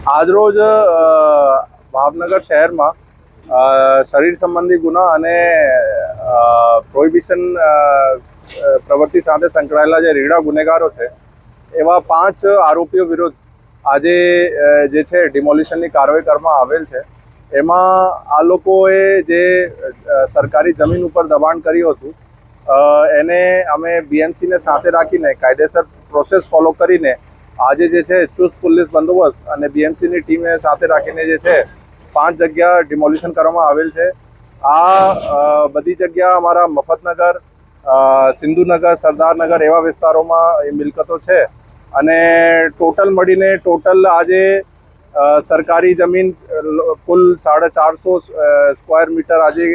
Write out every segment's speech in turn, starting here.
આજરોજ ભાવનગર શહેરમાં શરીર સંબંધી ગુના અને પ્રોહિબિશન પ્રવૃત્તિ સાથે સંકળાયેલા જે રીડા ગુનેગારો છે એવા 5 આરોપીઓ વિરુદ્ધ આજે જે છે ડિમોલિશનની કાર્યવાહી કરવામાં આવેલ છે. એમાં આ લોકોએ જે સરકારી જમીન ઉપર દબાણ કર્યું હતું એને અમે બીએમસીને સાથે રાખીને કાયદેસર પ્રોસેસ ફોલો કરીને આજે જે છે ચુસ્ત પોલીસ બંદોબસ્ત અને બીએમસીની ટીમે સાથે રાખીને જે છે 5 જગ્યા ડિમોલિશન કરવામાં આવેલ છે. આ બધી જગ્યા અમારા મફતનગર, સિંધુનગર, સરદારનગર એવા વિસ્તારોમાં એ મિલકતો છે અને ટોટલ આજે સરકારી જમીન કુલ 450 સ્ક્વેર મીટર આજે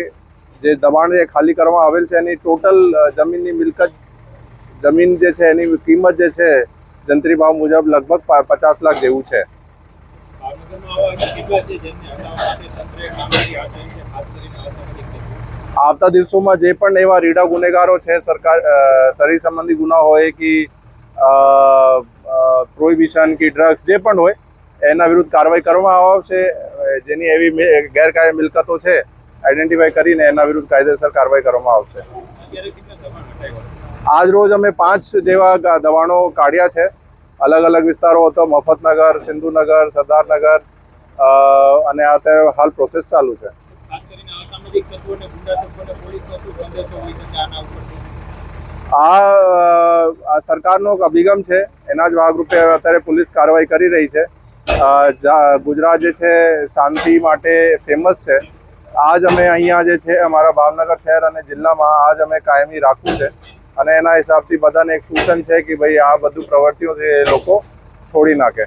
જે દબાણ ખાલી કરવામાં આવેલ છે એની ટોટલ જમીન જે છે એની કિંમત જે છે જંત્રી ભાવ મુજબ લગભગ 50 લાખ જેવું છે. આવતા દિવસોમાં જે પણ એવા રીડા ગુનેગારો છે, શરીર સંબંધી ગુના હોય કે પ્રોહિબિશન કે ડ્રગ્સ જે પણ હોય એના વિરુદ્ધ કાર્યવાહી કરવામાં આવશે. જેની એવી ગેરકાયદે મિલકતો છે આઈડેન્ટિફાઈ કરીને એના વિરુદ્ધ કાયદેસર કાર્યવાહી કરવામાં આવશે. આજ રોજ અમે 5 જેવા દબાણો કાઢ્યા છે. અલગ અલગ વિસ્તારો હતો, મફતનગર, સિંધુનગર, સરદારનગર અને અત્યારે હાલ પ્રોસેસ ચાલુ છે. આ સરકારનો અભિગમ છે, એના જ ભાગરૂપે અત્યારે પોલીસ કાર્યવાહી કરી રહી છે. ગુજરાત જે છે શાંતિ માટે ફેમસ છે. આજ અમે અહીંયા જે છે અમારા ભાવનગર શહેર અને જિલ્લામાં આજ અમે કાયમી રાખવું છે અને એના હિસાબથી બધાને એક સૂચન છે કે ભાઈ આ બધું પ્રવૃત્તિઓ છે એ લોકો છોડી નાખે.